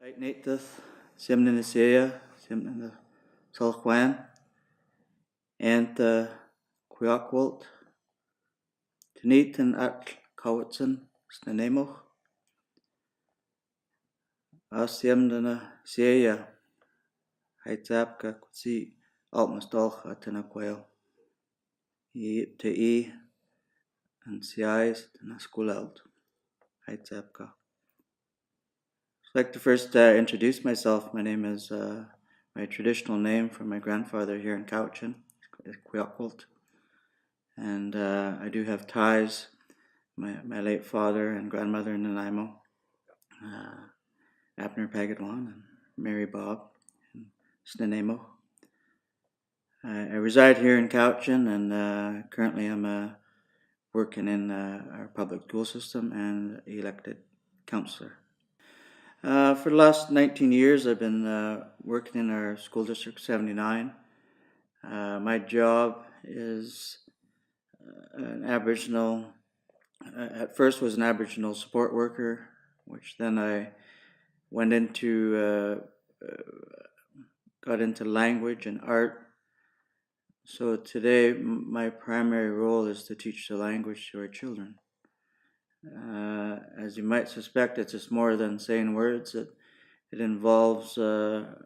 Hul'q'imni'num, Simninaseya, Simnina Hul'q'imni'num, and Quiaqualt, Tanitan at Cowitson, Snanemoch, Simnina Seya, Heitzapka, Kutsi, Altmastalch, Atanaquail, Te and Siais, Tanaskulalt, Heitzapka. I'd like to first introduce myself. My name is my traditional name from my grandfather here in Cowichan, Quiaqualt. And I do have ties, my late father and grandmother in Nanaimo, Abner Pagadwan and Mary Bob in Snuneymuxw. I reside here in Cowichan, and currently I'm working in our public school system and elected councillor. For the last 19 years, I've been working in our school district 79. My job is an Aboriginal, at first was an Aboriginal support worker, which then I went into, got into language and art. So today my primary role is to teach the language to our children. As you might suspect, it's just more than saying words. It involves our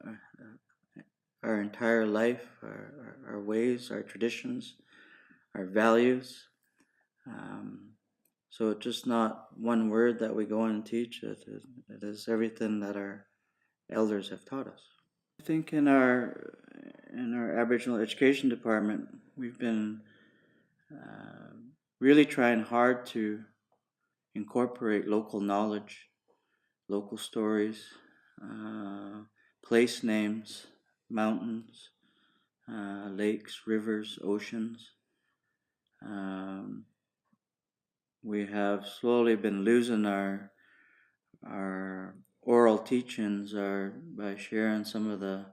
entire life, our ways, our traditions, our values. So it's just not one word that we go on and teach. It is everything that our elders have taught us. I think in our Aboriginal Education Department, we've been really trying hard to incorporate local knowledge, local stories, place names, mountains, lakes, rivers, oceans. We have slowly been losing our oral teachings by sharing some of the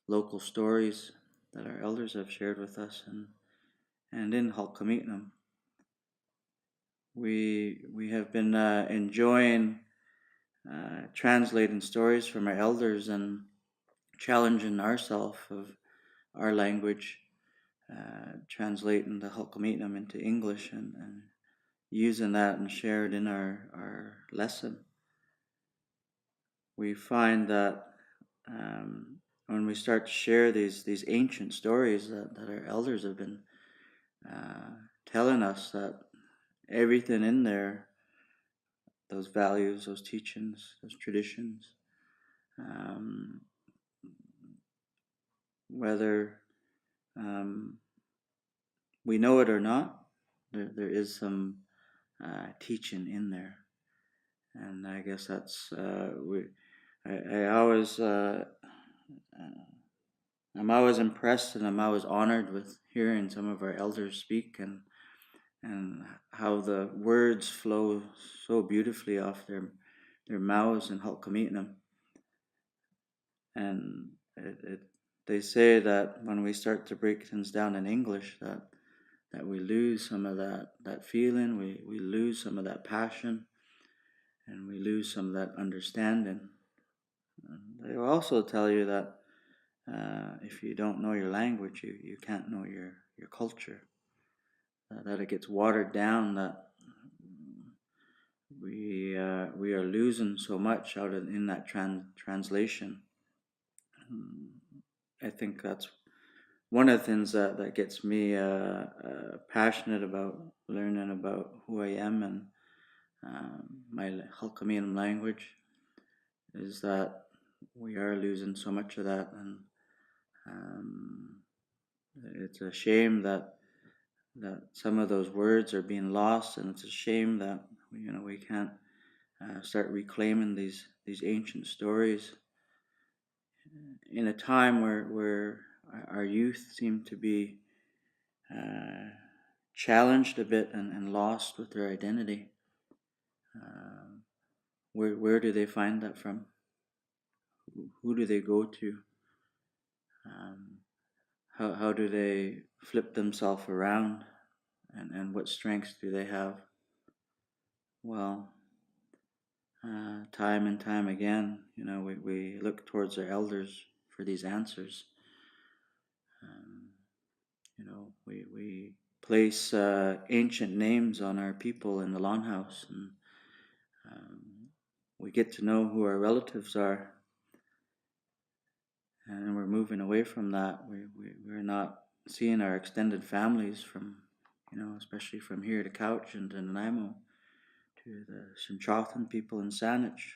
local stories that our elders have shared with us, and in Hul'q'imni'num. We have been enjoying translating stories from our elders and challenging ourselves of our language, translating the Hul'q'imni'num into English and using that and share it in our lesson. We find that when we start to share these ancient stories that our elders have been telling us, that everything in there, those values, those teachings, those traditions, whether we know it or not, there is some teaching in there. And I guess that's I'm always impressed and I'm always honored with hearing some of our elders speak and how the words flow so beautifully off their mouths in Hul'q'imni'num. And they say that when we start to break things down in English, that we lose some of that feeling, we lose some of that passion, and we lose some of that understanding. And they will also tell you that if you don't know your language, you can't know your culture. That it gets watered down, that we are losing so much out in that translation. I think that's one of the things that gets me passionate about learning about who I am and my Hul'q'imni'num language, is that we are losing so much of that, and it's a shame that some of those words are being lost, and it's a shame that we can't start reclaiming these ancient stories in a time where our youth seem to be challenged a bit and lost with their identity. Where do they find that from? Who do they go to? How do they flip themselves around? And what strengths do they have? Well, time and time again. We look towards our elders for these answers. Um, we place ancient names on our people in the longhouse, and we get to know who our relatives are, and we're moving away from that. We're not seeing our extended families from, especially from here to Couch and to Nanaimo to the Simchothan people in Saanich.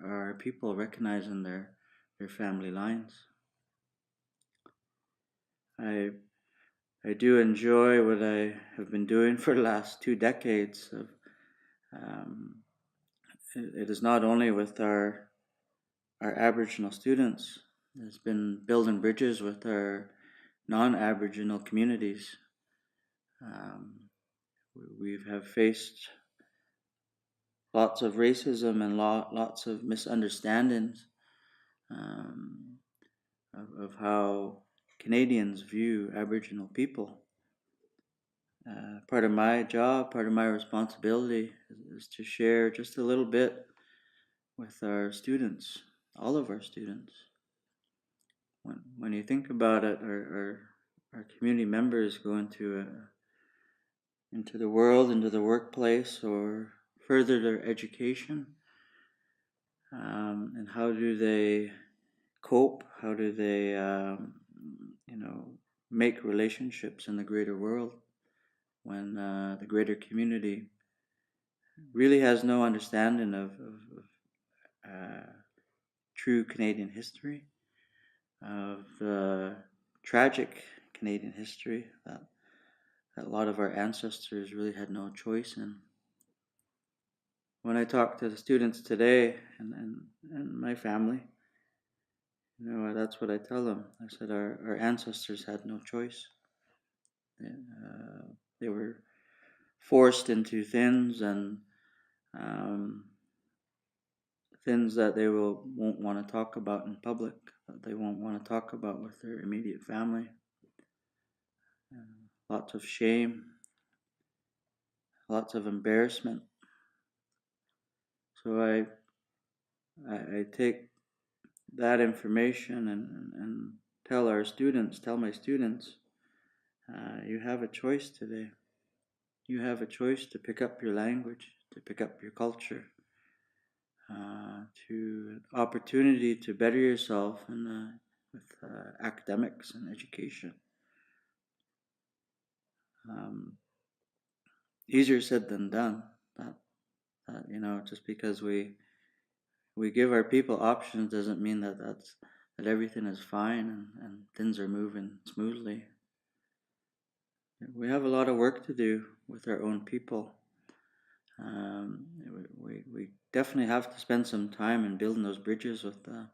Are people recognizing their family lines? I I do enjoy what I have been doing for the last 2 decades. Um, it is not only with our Aboriginal students. It's been building bridges with our non-Aboriginal communities. Um, we have faced lots of racism and lots of misunderstandings um, of how Canadians view Aboriginal people. Part of my job, part of my responsibility is to share just a little bit with our students, all of our students. When you think about it, our community members go into the world, into the workplace, or further their education. And how do they cope? How do they, make relationships in the greater world when the greater community really has no understanding of true Canadian history, of tragic Canadian history that a lot of our ancestors really had no choice in. When I talk to the students today and my family, that's what I tell them. I said our ancestors had no choice. They were forced into um, things that they won't want to talk about in public, that they won't want to talk about with their immediate family. Lots of shame, lots of embarrassment. So I take that information and tell my students, you have a choice today. You have a choice to pick up your language, to pick up your culture, to opportunity to better yourself with academics and education. Easier said than done. Just because we give our people options doesn't mean that everything is fine and things are moving smoothly. We have a lot of work to do with our own people. We definitely have to spend some time in building those bridges with the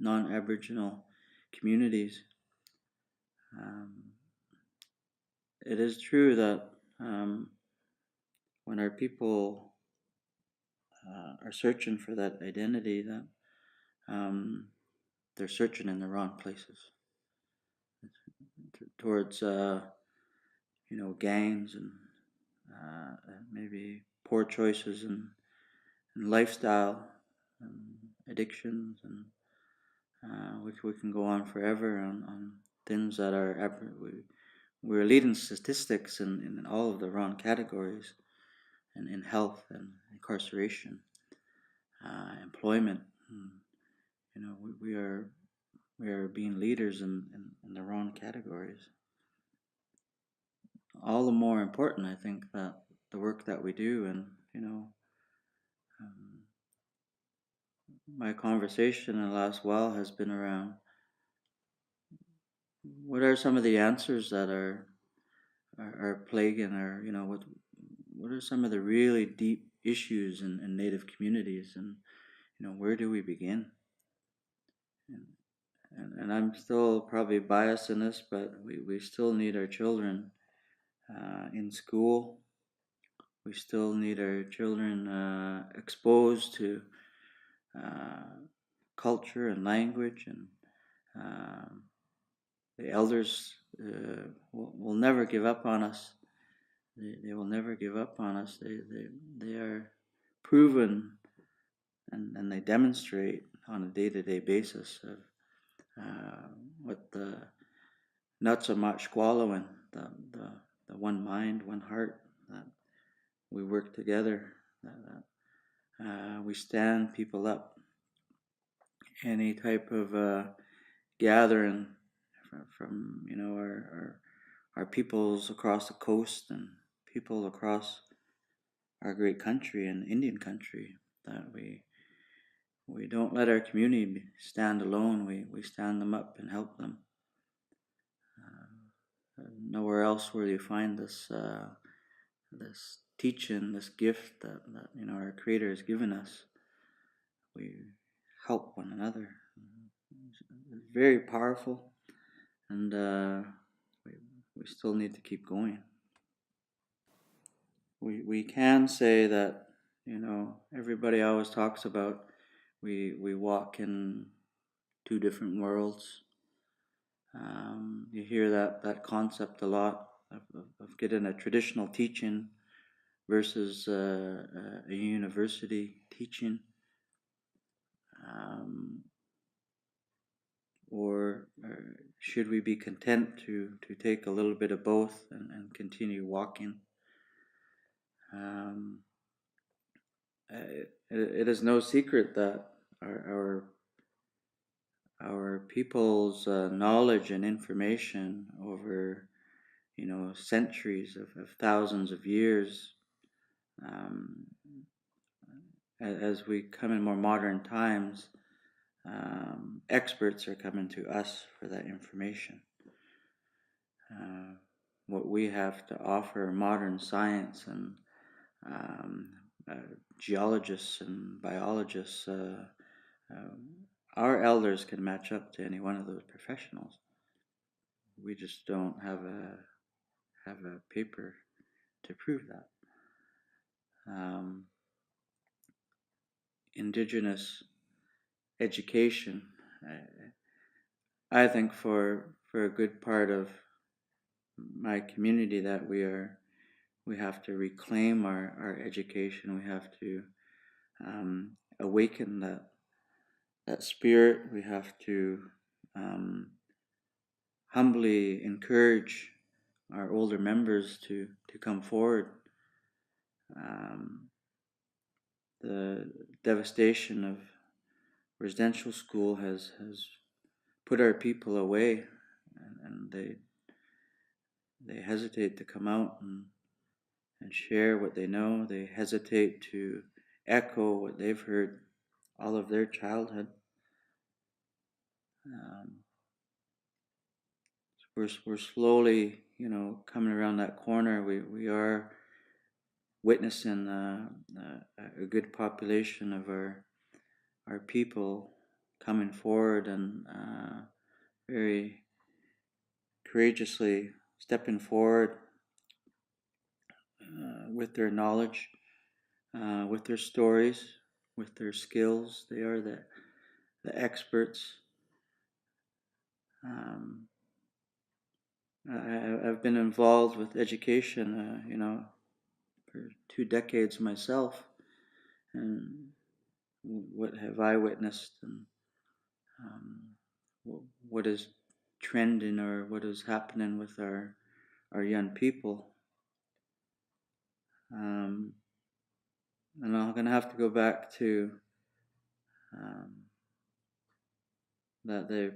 non-Aboriginal communities. It is true that when our people are searching for that identity, that they're searching in the wrong places towards gangs and maybe poor choices and lifestyle and addictions, and we can go on forever on things that are we're leading statistics in all of the wrong categories, and in health and incarceration, employment. We are being leaders in the wrong categories. All the more important, I think, that the work that we do, and um, my conversation in the last while has been around what are some of the answers that are plaguing, or what are some of the really deep issues in Native communities, and where do we begin? And I'm still probably biased in this, but we still need our children in school. We still need our children exposed to uh, culture and language, and um, the elders will never give up on us. They will never give up on us. They are proven and they demonstrate on a day-to-day basis of what the not so much swallowing the one mind, one heart, that we work together, that we stand people up. Any type of gathering from our peoples across the coast and people across our great country and Indian country, that we don't let our community stand alone. We stand them up and help them. Nowhere else will you find this teaching, this gift that our Creator has given us. We help one another. It's very powerful, and we still need to keep going. We can say that everybody always talks about we walk in two different worlds. You hear that concept a lot of getting a traditional teaching versus a university teaching, or should we be content to take a little bit of both and continue walking? It is no secret that our people's knowledge and information over centuries of thousands of years, as we come in more modern times, experts are coming to us for that information. What we have to offer, modern science and geologists and biologists, our elders can match up to any one of those professionals. We just don't have a paper to prove that. Indigenous education, I think for a good part of my community, that we have to reclaim our education. We have to awaken that spirit. We have to humbly encourage our older members to come forward. The devastation of residential school has put our people away, and they hesitate to come out and share what they know. They hesitate to echo what they've heard all of their childhood. We're slowly, coming around that corner. We are witnessing a good population of our people coming forward and very courageously stepping forward with their knowledge, with their stories, with their skills. They are the experts. I've been involved with education, for 2 decades myself, and what have I witnessed, and what is trending, or what is happening with our young people. And I'm going to have to go back to that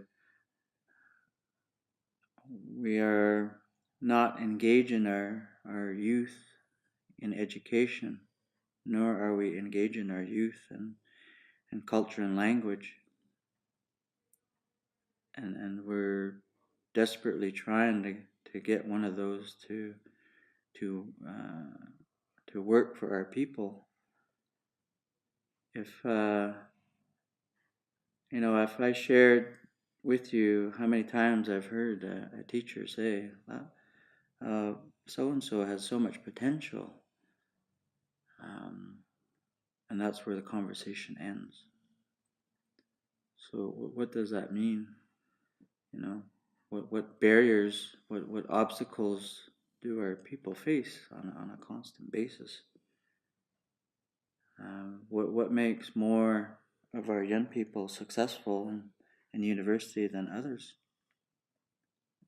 we are not engaging our youth in education, nor are we engaging our youth in culture and language. And we're desperately trying to get one of those to work for our people. If if I shared with you how many times I've heard a teacher say, so and so has so much potential, and that's where the conversation ends. So what does that mean? What barriers, what obstacles do our people face on a constant basis? What makes more of our young people successful in university than others?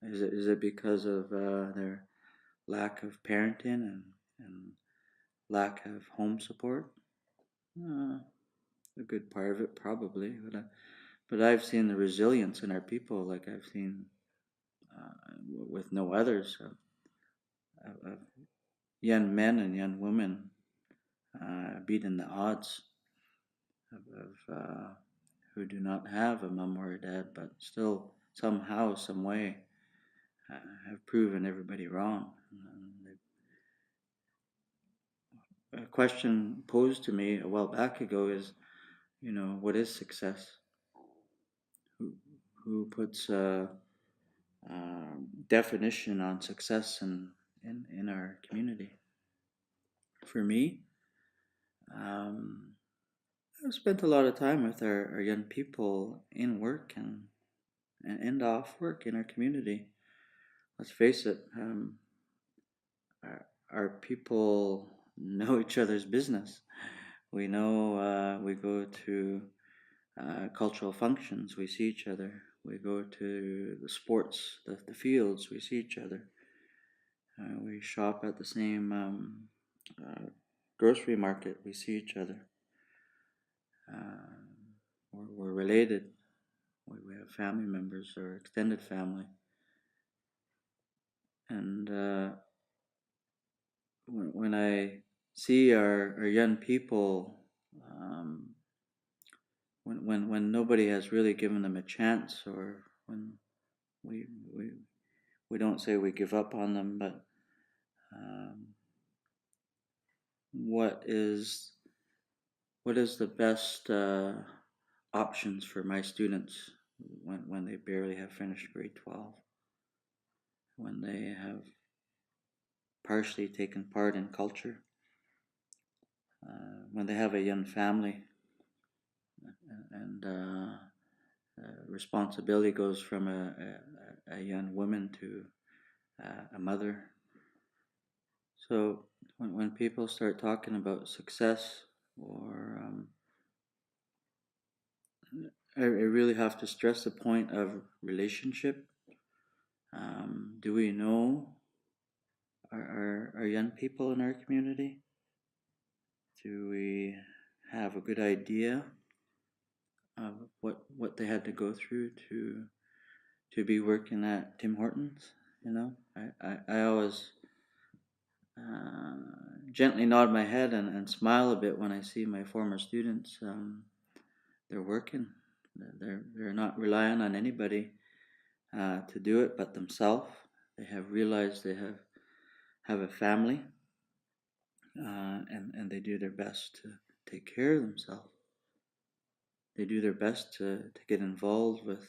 Is it because of their lack of parenting and lack of home support? Uh, a good part of it, probably. But I've seen the resilience in our people, like I've seen with no others, of young men and young women beating the odds of who do not have a mom or a dad, but still somehow, some way, have proven everybody wrong. A question posed to me a while back ago is, what is success? Who who puts a, definition on success in our community? For me, um, I've spent a lot of time with our young people in work and off work in our community. Let's face it, our people know each other's business. We know we go to cultural functions, we see each other. We go to the sports, the fields, we see each other. We shop at the same grocery market, we see each other. We're related. We have family members or extended family. And when I see our young people, when nobody has really given them a chance, or when we we we don't say we give up on them, but um, what is the best options for my students when they barely have finished grade 12, when they have partially taken part in culture, when they have a young family, and responsibility goes from a young woman to a mother. So when people start talking about success, or I really have to stress the point of relationship. Do we know our young people in our community? Do we have a good idea of what they had to go through to be working at Tim Hortons? I always gently nod my head and smile a bit when I see my former students. They're working. They're not relying on anybody to do it but themselves. They have realized they have a family, and they do their best to take care of themselves. They do their best to get involved with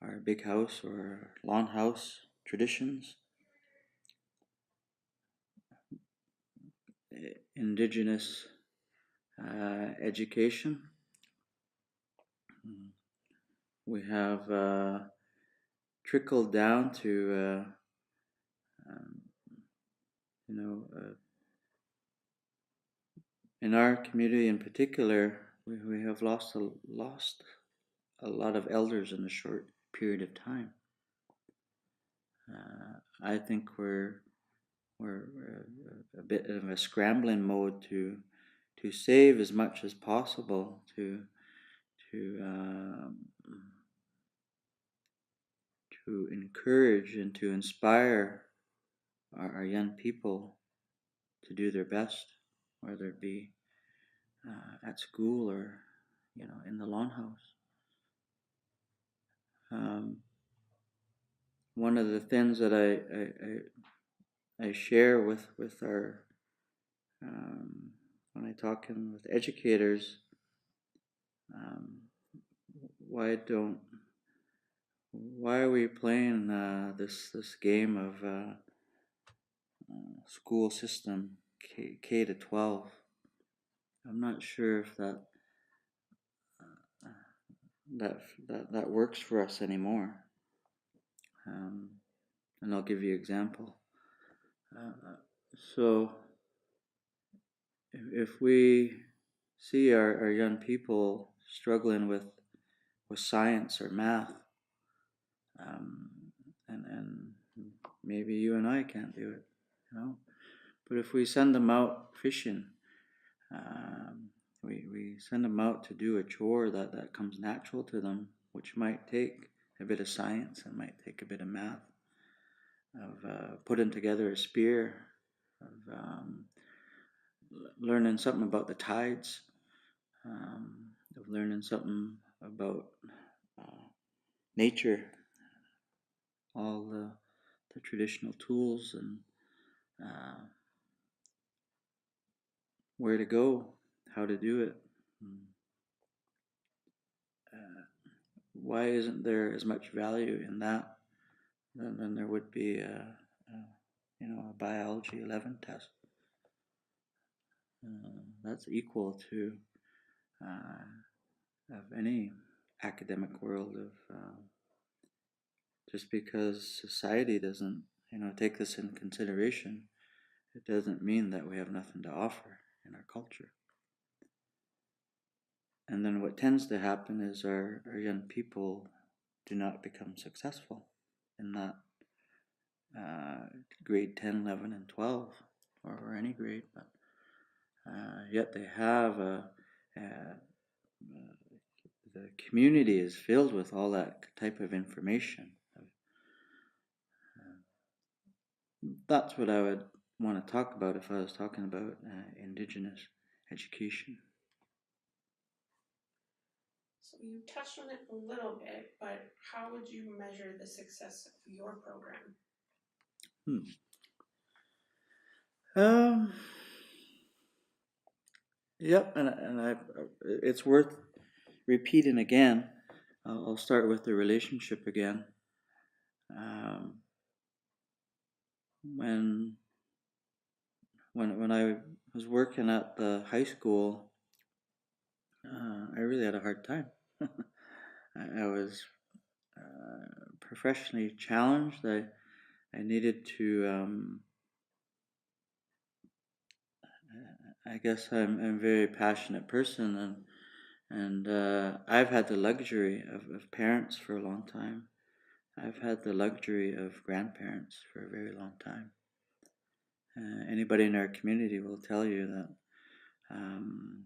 our big house or lawn house traditions, indigenous education. We have trickled down to um, you know in our community in particular, we have lost a lot of elders in a short period of time. I think we're a bit of a scrambling mode to save as much as possible to to encourage and to inspire our young people to do their best, whether it be at school or in the lawn house. One of the things that I share with our when I talk with educators, um, why don't why are we playing this game of school system K to 12? I'm not sure if that works for us anymore. And I'll give you an example. So if we see our young people struggling with science or math, um, and maybe you and I can't do it, but if we send them out fishing, um, we send them out to do a chore that comes natural to them, which might take a bit of science and might take a bit of math, of putting together a spear, of learning something about the tides, of learning something about uh, nature, all the traditional tools, and uh, where to go, how to do it. Uh, why isn't there as much value in that than there would be a biology 11 test? That's equal to of any academic world of just because society doesn't take this in consideration, it doesn't mean that we have nothing to offer in our culture. And then what tends to happen is our young people do not become successful in that grade 10, 11, and 12, or any grade, but yet they have the community is filled with all that type of information. That's what I would want to talk about if I was talking about Indigenous education. So you touched on it a little bit, but how would you measure the success of your program? Um, yep, it's worth repeating again. I'll start with the relationship again. Um, when when I was working at the high school, I really had a hard time. I was professionally challenged. I needed to. I guess I'm a very passionate person, and I've had the luxury of parents for a long time. I've had the luxury of grandparents for a very long time. Anybody in our community will tell you that um,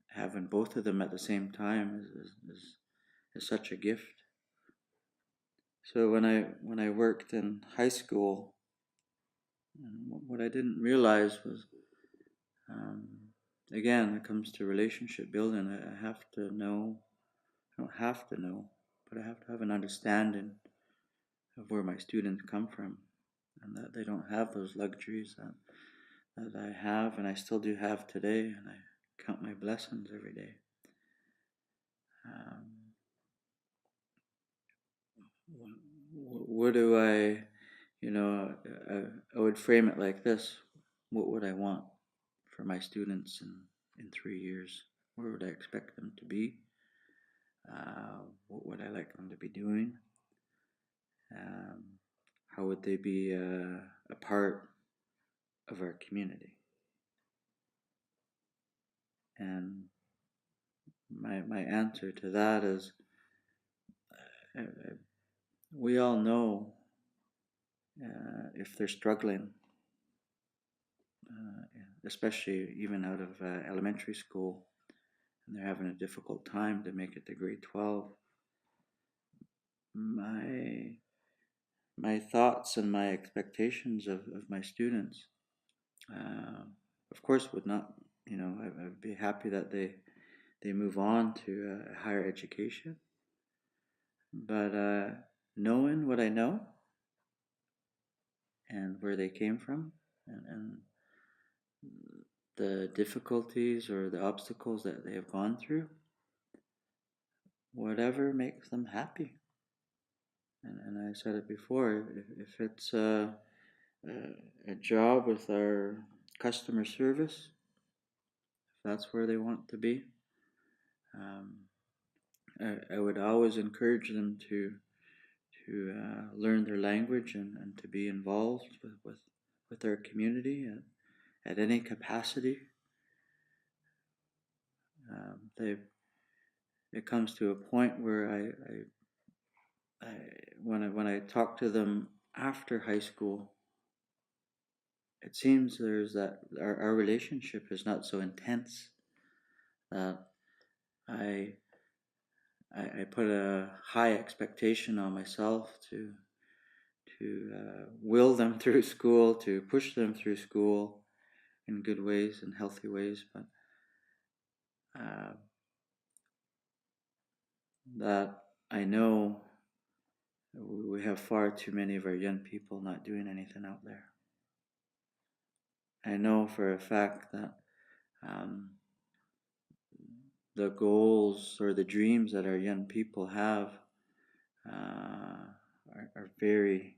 having both of them at the same time is such a gift. So when I worked in high school, what I didn't realize was, um, again, it comes to relationship building. I have to know. I don't have to know, but I have to have an understanding of where my students come from, and that they don't have those luxuries that I have and I still do have today, and I count my blessings every day. Um, what do I would frame it like this: what would I want for my students in 3 years? Where would I expect them to be? What would I like them to be doing? Um, how would they be a part of our community? And my answer to that is, uh, we all know if they're struggling, uh, especially even out of elementary school, and they're having a difficult time to make it to grade 12. My thoughts and my expectations of my students, uh, of course, would not, I'd be happy that they move on to a higher education. But knowing what I know and where they came from, and the difficulties or the obstacles that they have gone through, whatever makes them happy. And I said it before, if it's a job with our customer service, if that's where they want to be, um, I would always encourage them to learn their language and to be involved with their community at any capacity. it comes to a point where when I talk to them after high school, it seems there's that our relationship is not so intense that I I put a high expectation on myself to will them through school, to push them through school in good ways and healthy ways, but uh, that I know we have far too many of our young people not doing anything out there. I know for a fact that um, the goals or the dreams that our young people have are very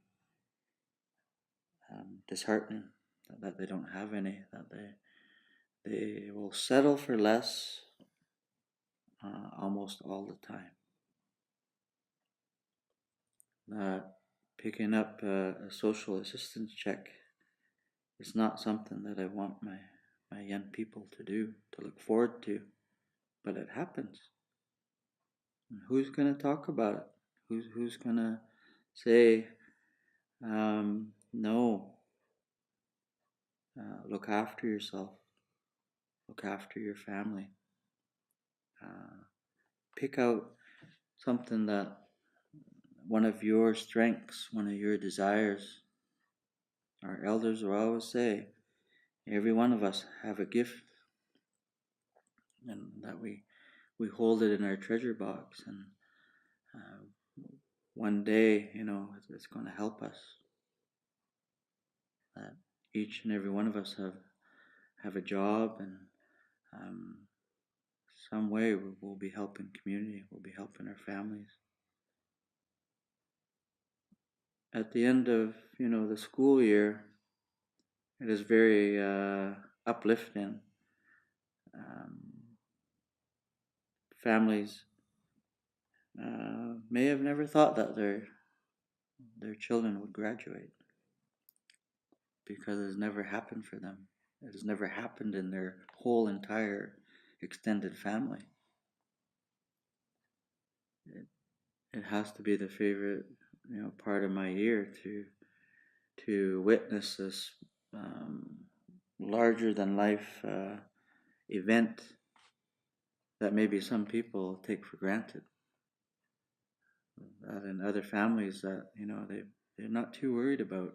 disheartening. That they don't have any. That they will settle for less almost all the time. That picking up a social assistance check is not something that I want my young people to do, to look forward to, but it happens. And who's going to talk about it? Who's going to say, no, look after yourself, look after your family, uh, pick out something that one of your strengths, one of your desires. Our elders will always say, every one of us have a gift, and that we hold it in our treasure box, and one day, it's going to help us. That each and every one of us have a job, and some way we'll be helping community, we'll be helping our families. At the end of the school year, it is very uplifting. Families may have never thought that their children would graduate because it has never happened for them. It has never happened in their whole entire extended family. It has to be the favorite part of my year to witness this larger than life event that maybe some people take for granted. That in other families that they're not too worried about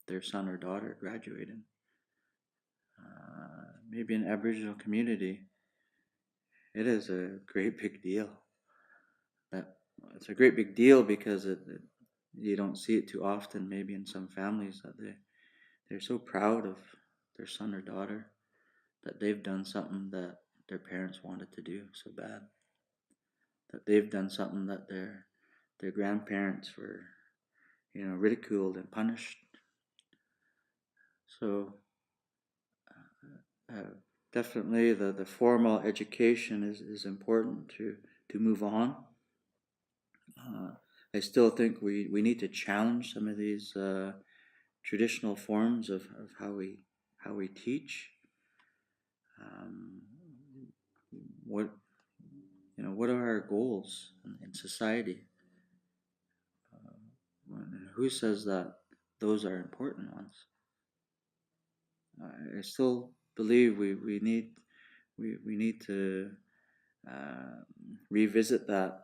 their son or daughter graduating. Maybe in Aboriginal community, it is a great big deal. That it's a great big deal because you don't see it too often. Maybe in some families that they're so proud of their son or daughter that they've done something that their parents wanted to do so bad. That they've done something that their grandparents were ridiculed and punished. So definitely the formal education is important to move on. I still think we need to challenge some of these traditional forms of how we teach. What are our goals in society? Who says that those are important ones? I still believe we need to revisit that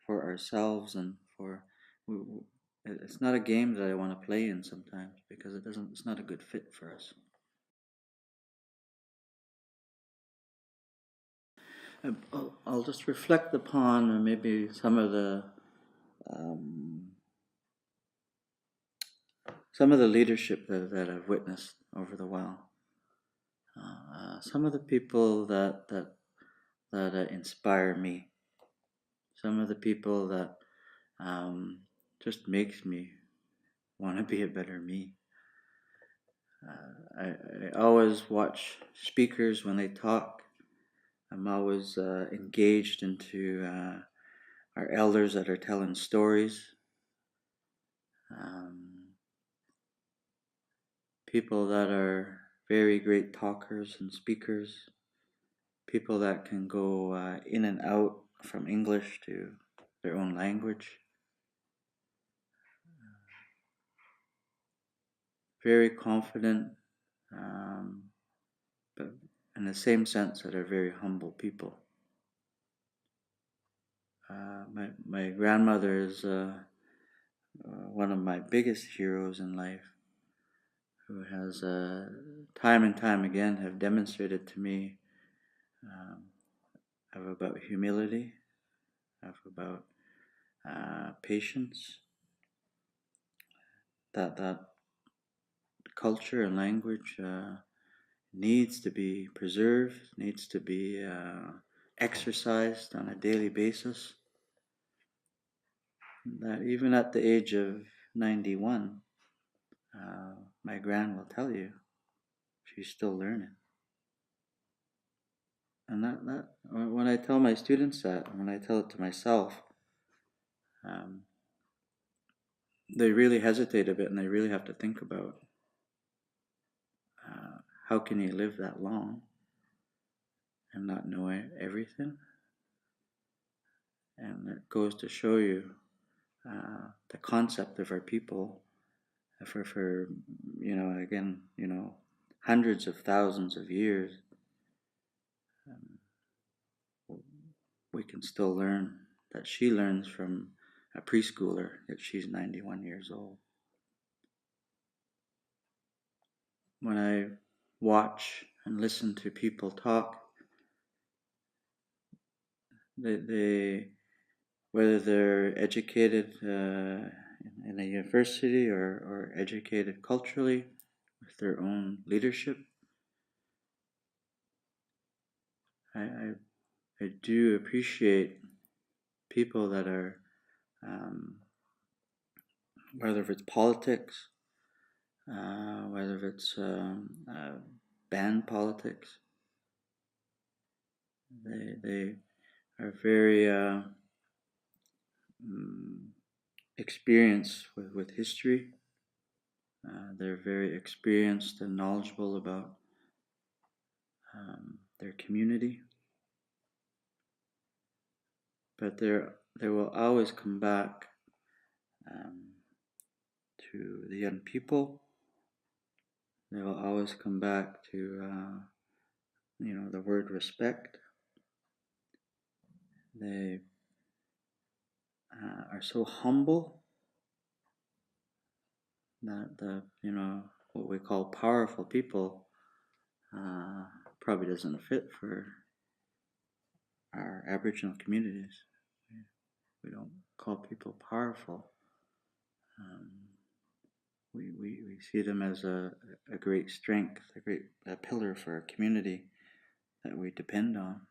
for ourselves and for. It's not a game that I want to play in sometimes because it's not a good fit for us. I'll just reflect upon maybe um, some of the leadership that I've witnessed over the while. Some of the people that inspire me. Some of the people that just makes me want to be a better me. I always watch speakers when they talk. I'm always engaged into our elders that are telling stories. People that are very great talkers and speakers, people that can go in and out from English to their own language. Very confident, but in the same sense that are very humble people. My grandmother is one of my biggest heroes in life, who has time and time again have demonstrated to me um, about humility, about patience, that culture and language needs to be preserved, needs to be exercised on a daily basis. That even at the age of 91, my gran will tell you she's still learning. And that when I tell my students that, when I tell it to myself, um, they really hesitate a bit and they really have to think about how can you live that long and not know everything. And it goes to show you the concept of our people for again, hundreds of thousands of years. We can still learn that she learns from a preschooler that she's 91 years old. When I watch and listen to people talk, they whether they're educated in a university or educated culturally with their own leadership, I do appreciate people that are, whether it's politics, whether it's band politics, they are very experienced with history. They're very experienced and knowledgeable about their community. But they will always come back to the young people. They will always come back to the word respect. They are so humble that what we call powerful people probably doesn't fit for our Aboriginal communities. We don't call people powerful. We see them as a great strength, a pillar for our community that we depend on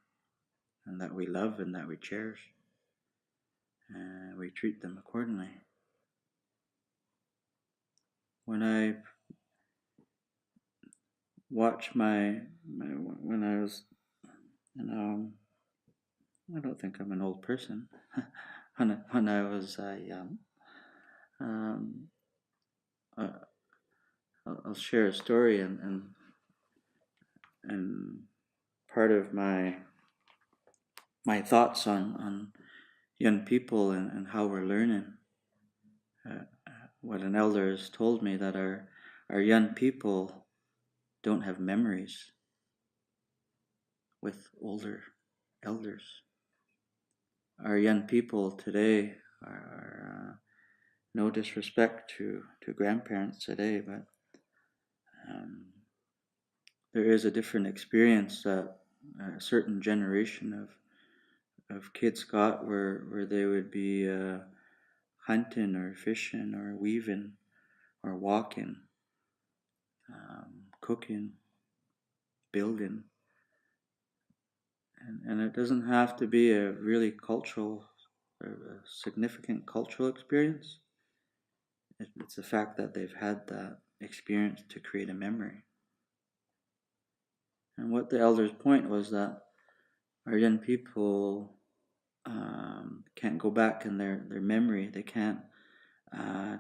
and that we love and that we cherish. And we treat them accordingly. When I watch when I was, I don't think I'm an old person. when I was young, I'll share a story and part of my thoughts on young people and how we're learning. What an elder has told me, that our young people don't have memories with older elders. Our young people today are no disrespect to grandparents today, but there is a different experience that a certain generation of kids got where they would be hunting or fishing or weaving or walking, cooking, building. And it doesn't have to be a really cultural or a significant cultural experience. It's the fact that they've had that experience to create a memory. And what the elder's point was that our young people can't go back in their memory. They can't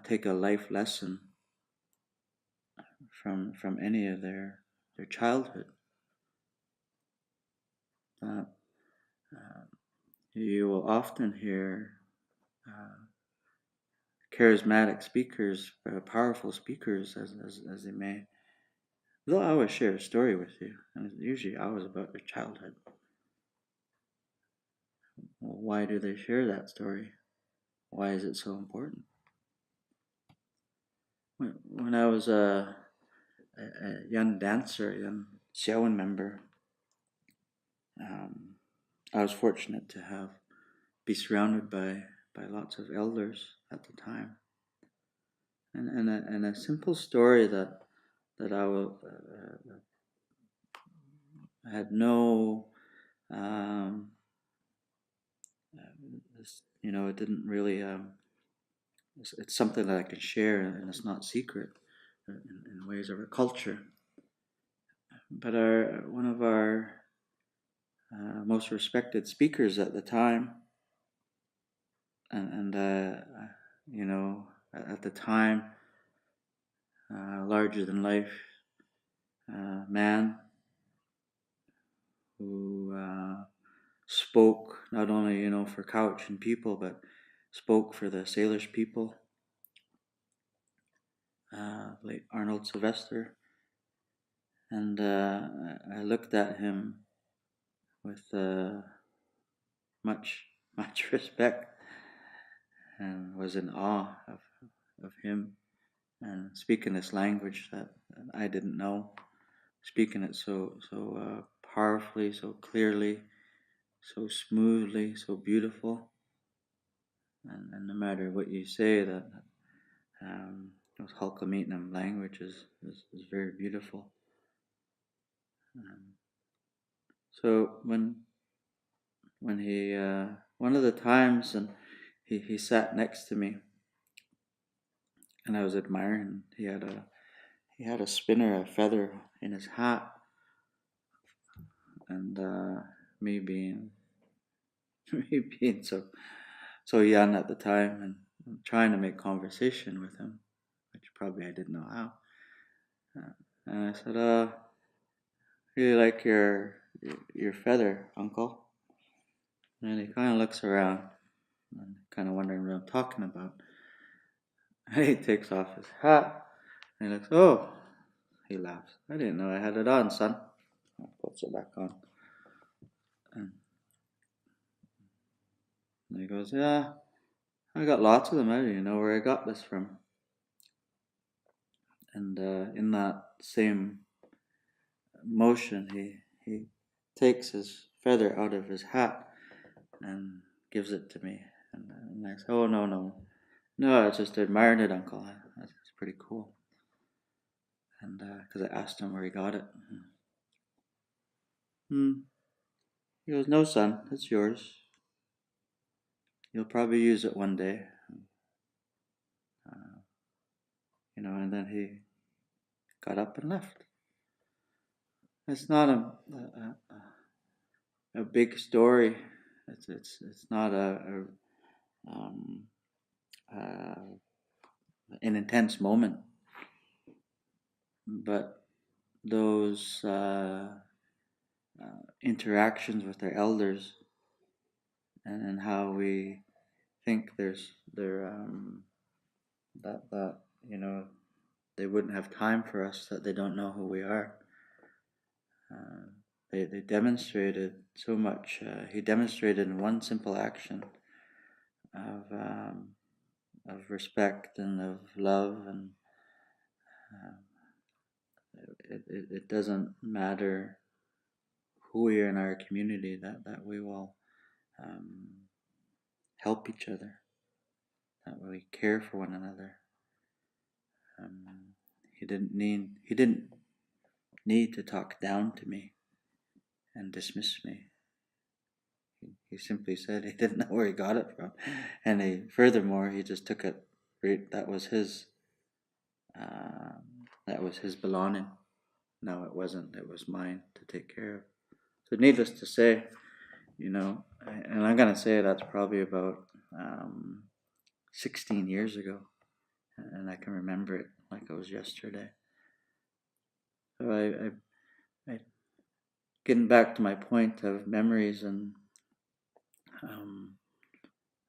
take a life lesson from any of their their childhood. That you will often hear charismatic speakers, powerful speakers, as they may. They'll always share a story with you, and it's usually always about their childhood. Well, why do they share that story? Why is it so important? When I was a young dancer, a young Xiaowen member, I was fortunate to be surrounded by lots of elders at the time, and a simple story that I had no, um, it didn't really. It's something that I can share, and it's not secret in ways of our culture. But one of our most respected speakers at the time, and at the time, larger than life man who spoke not only for Couch and people, but spoke for the Salish people. Late Arnold Sylvester, and I looked at him with much respect, and was in awe of him, and speaking this language that I didn't know, speaking it so powerfully, so clearly, so smoothly, so beautiful, and no matter what you say, that those Hul'q'imni'num language is very beautiful. So when he one of the times, and he sat next to me, and I was admiring. He had a spinner, a feather in his hat, and me being me being so young at the time, and trying to make conversation with him, which probably I didn't know how. And I said, really like your feather, Uncle. And he kind of looks around, and kind of wondering what I'm talking about. And he takes off his hat, and he looks, oh, he laughs. I didn't know I had it on, son. Puts it back on. And he goes, yeah, I got lots of them. I don't even know where I got this from. And in that same motion, he takes his feather out of his hat and gives it to me. And I say, oh, no, I just admired it, Uncle. That's pretty cool. And because I asked him where he got it. He goes, no, son, it's yours. You'll probably use it one day. And then he got up and left. It's not a big story. It's not um, an intense moment, but those interactions with their elders, and how we think that they wouldn't have time for us, that they don't know who we are. They demonstrated so much. He demonstrated in one simple action of respect and of love, and it doesn't matter who we are in our community, that we will help each other, that we care for one another. He didn't need to talk down to me and dismiss me. He simply said he didn't know where he got it from, and furthermore he just took it. That was his belonging. No, it wasn't. It was mine to take care of. So needless to say, and I'm gonna say that's probably about 16 years ago, and I can remember it like it was yesterday. So getting back to my point of memories and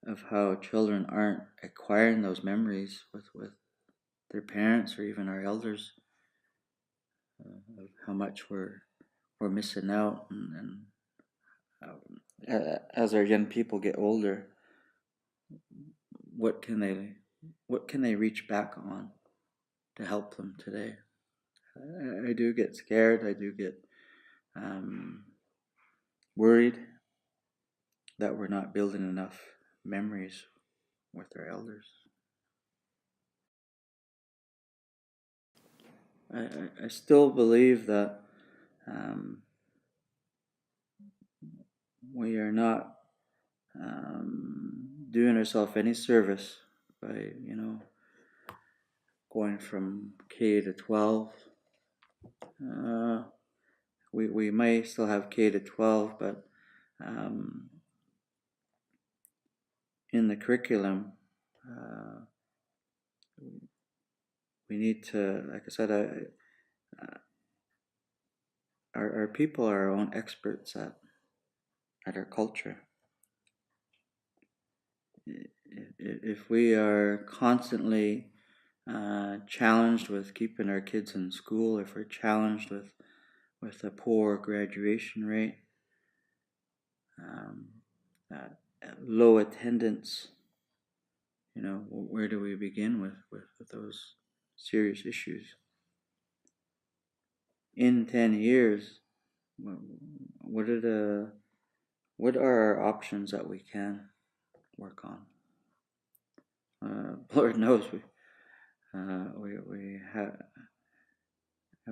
of how children aren't acquiring those memories with their parents or even our elders, of how much we're missing out, and as our young people get older, what can they reach back on to help them today? I do get scared. I do get worried that we're not building enough memories with our elders. I still believe that we are not doing ourselves any service by, going from K to 12. We may still have K to 12, but in the curriculum, we need to, like I said, our people are our own experts at our culture. If we are constantly challenged with keeping our kids in school, if we're challenged with a poor graduation rate, low attendance, where do we begin with those serious issues? In 10 years, what are our options that we can work on? Lord knows we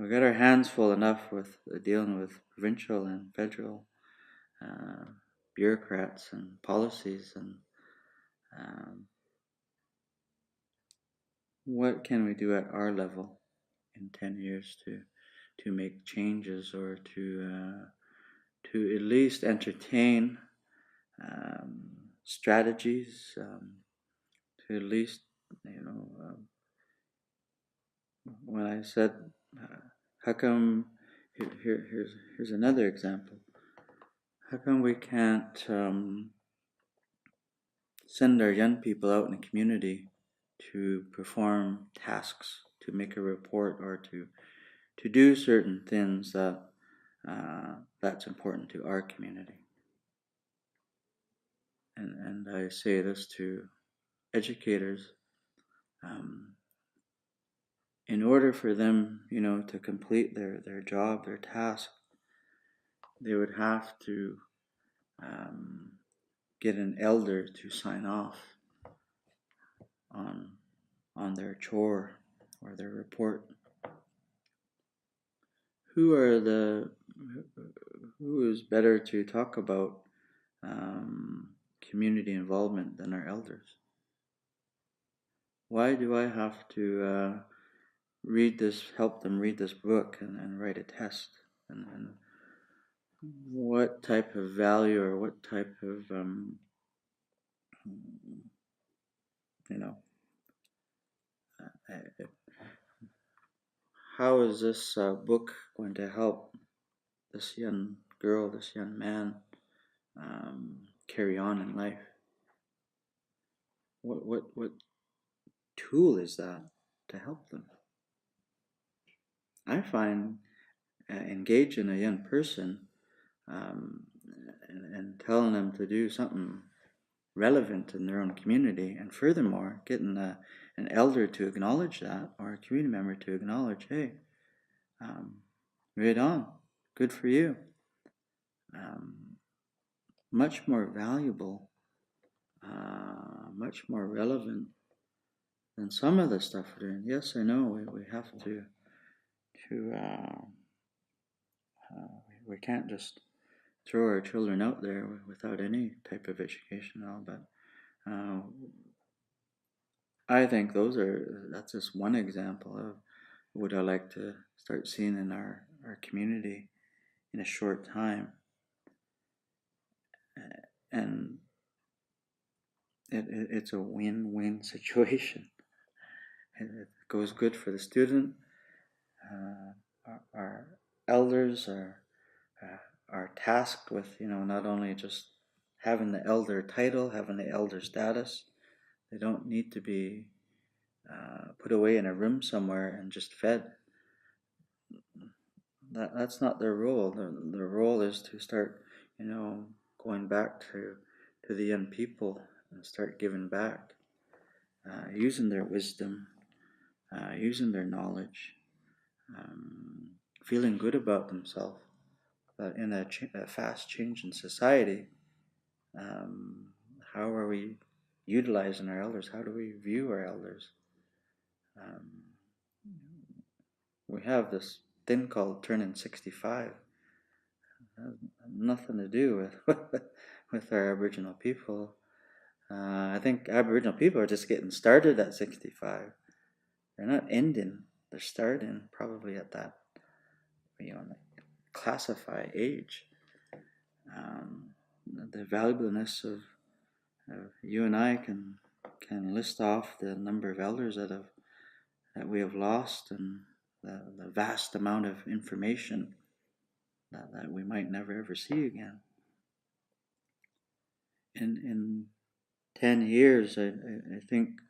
got our hands full enough with dealing with provincial and federal bureaucrats and policies, and what can we do at our level in 10 years to make changes, or to at least entertain strategies, to at least, when I said, how come, here's another example. How come we can't send our young people out in the community to perform tasks, to make a report, or to do certain things that's important to our community? And I say this to educators. In order for them, to complete their job, their task, they would have to get an elder to sign off on their chore or their report. Who is better to talk about community involvement than our elders? Why do I have to help them read this book and write a test? And what type of value, or what type of, how is this book going to help this young girl, this young man, carry on in life? What tool is that to help them? I find engaging a young person and telling them to do something relevant in their own community, and furthermore, getting an elder to acknowledge that, or a community member to acknowledge, hey, right on, good for you. Much more valuable, much more relevant than some of the stuff we're doing. Yes, I know we have to we can't just throw our children out there without any type of education at all, but I think that's just one example of what I like to start seeing in our community in a short time. And it's a win-win situation. It goes good for the student, our elders, our are tasked with, not only just having the elder title, having the elder status. They don't need to be put away in a room somewhere and just fed. That's not their role. Their role is to start, going back to the young people and start giving back, using their wisdom, using their knowledge, um, feeling good about themselves. But in a fast changing society, um, how are we utilizing our elders? How do we view our elders? Um, we have this thing called turning 65. It has nothing to do with our Aboriginal people. I think Aboriginal people are just getting started at 65. They're not ending. They're starting probably at that, classify age. The valuableness of you and I can list off the number of elders that we have lost, and the vast amount of information that we might never ever see again. In 10 years, I think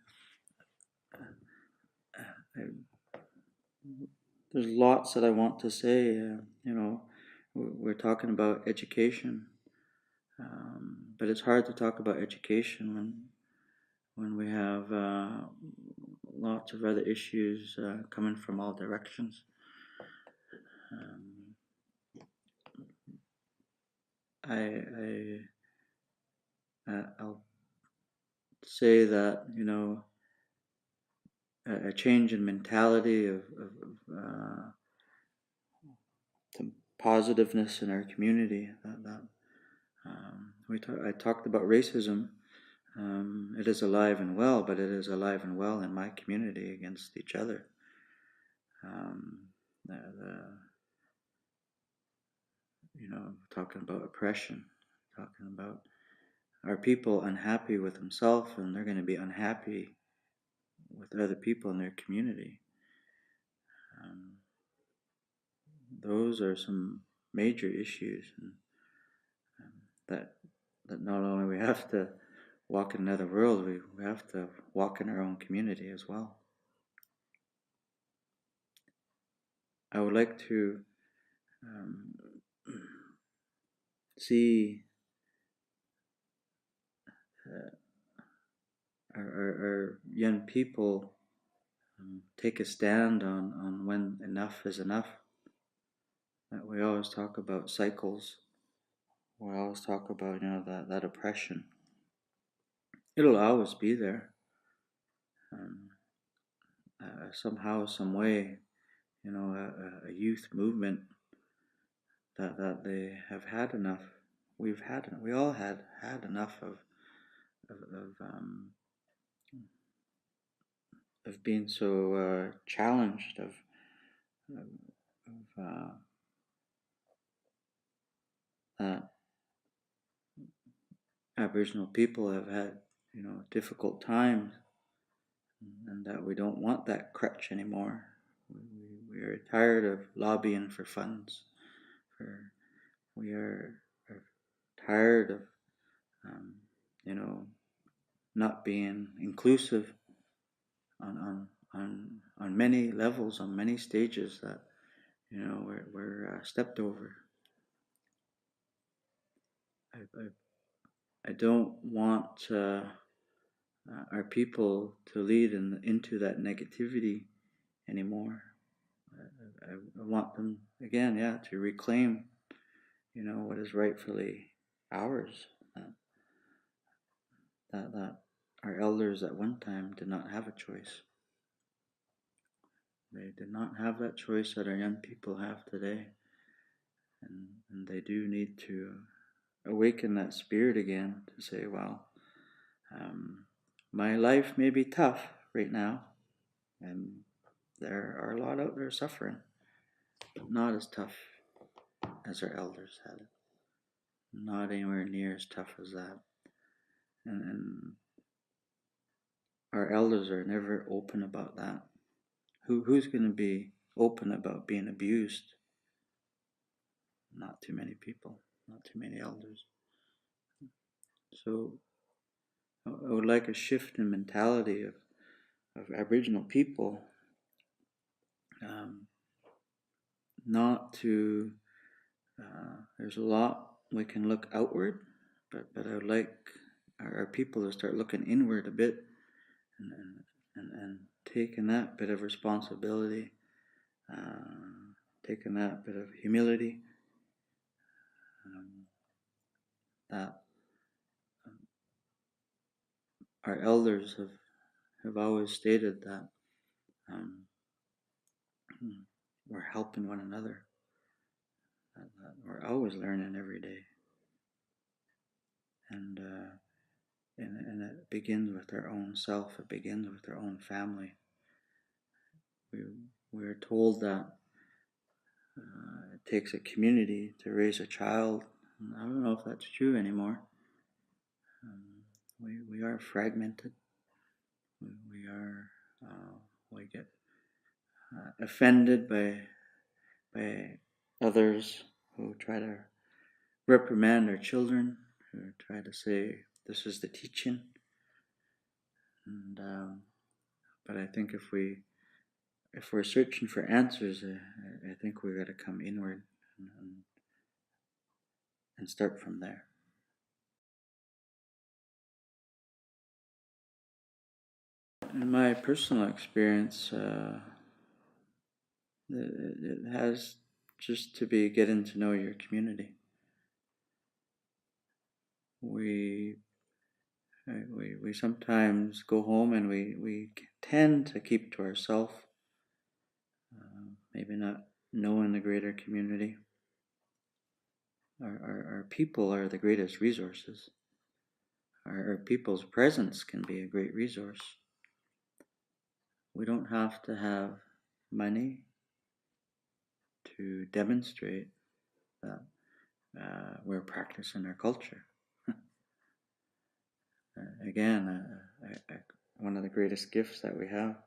there's lots that I want to say. We're talking about education, but it's hard to talk about education when we have lots of other issues coming from all directions. I'll say that a change in mentality of some positiveness in our community. I talked about racism. It is alive and well, but it is alive and well in my community against each other. Talking about oppression, talking about are people unhappy with themselves, and they're going to be unhappy with other people in their community. Those are some major issues, and that not only we have to walk in another world, we have to walk in our own community as well. I would like to see our young people take a stand on when enough is enough. That we always talk about cycles. We always talk about that oppression. It'll always be there. Somehow, some way, a youth movement that they have had enough. We all had enough of being so challenged, of that Aboriginal people have had, difficult times, and that we don't want that crutch anymore. We are tired of lobbying for funds. We are tired of, not being inclusive on many levels, on many stages that we're stepped over. I don't want our people to lead into that negativity anymore. I want them again, to reclaim, what is rightfully ours. That our elders at one time did not have a choice. They did not have that choice that our young people have today, and they do need to awaken that spirit again to say, well, my life may be tough right now, and there are a lot out there suffering, but not as tough as our elders had it. Not anywhere near as tough as that. And our elders are never open about that. Who's going to be open about being abused? not too many people, not too many elders. So I would like a shift in mentality of Aboriginal people, not to, there's a lot we can look outward, but I would like our people to start looking inward a bit and taking that bit of responsibility, taking that bit of humility, that our elders have always stated that we're helping one another, that we're always learning every day. And it begins with our own self, it begins with our own family. We're told that it takes a community to raise a child. I don't know if that's true anymore. We are fragmented. We get offended by others who try to reprimand our children, who try to say this is the teaching. And but I think if we're searching for answers, I think we got to come inward and start from there. In my personal experience, it has just to be getting to know your community. We sometimes go home and we tend to keep to ourselves, maybe not knowing the greater community. Our people are the greatest resources. Our people's presence can be a great resource. We don't have to have money to demonstrate that we're practicing our culture. Again, one of the greatest gifts that we have.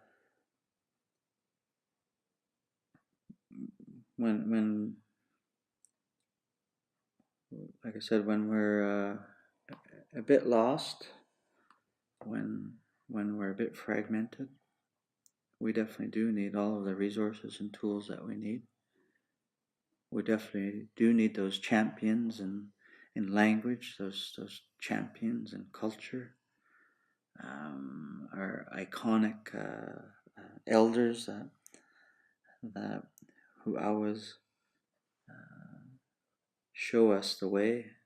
When like I said, when we're a bit lost, when we're a bit fragmented, we definitely do need all of the resources and tools that we need. We definitely do need those champions in language, those champions in culture, our iconic elders that who always show us the way,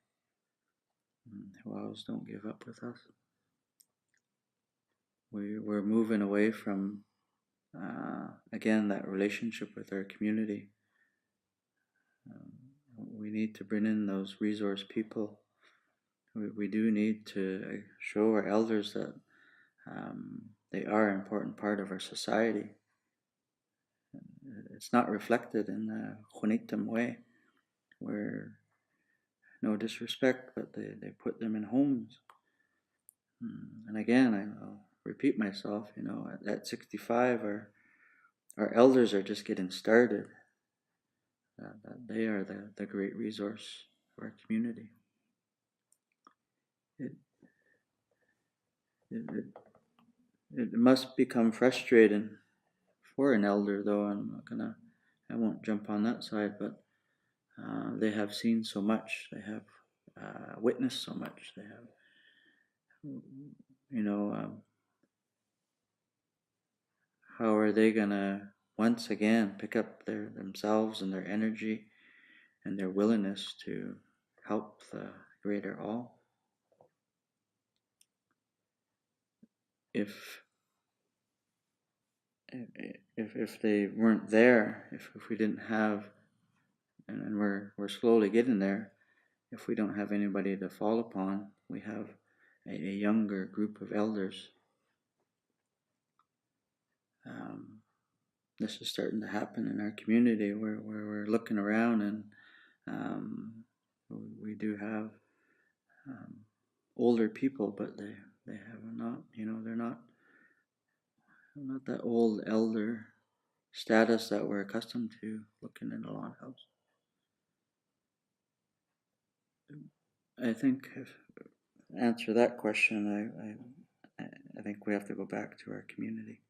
who always don't give up with us. We're moving away from again that relationship with our community. We need to bring in those resource people. We do need to show our elders that they are an important part of our society. It's not reflected in the Hul'q'imni'num way, where, no disrespect, but they put them in homes. And again, I'll repeat myself, at 65, our elders are just getting started. That they are the great resource for our community. It must become frustrating for an elder, though. I won't jump on that side, but they have seen so much, they have witnessed so much, they have, how are they gonna once again pick up themselves and their energy and their willingness to help the greater all if they weren't there, if we didn't have, and we're slowly getting there, if we don't have anybody to fall upon, we have a younger group of elders. This is starting to happen in our community where we're looking around and we do have older people, but they have not, they're not that old elder status that we're accustomed to looking in a lawn house. I think answer that question, I think we have to go back to our community.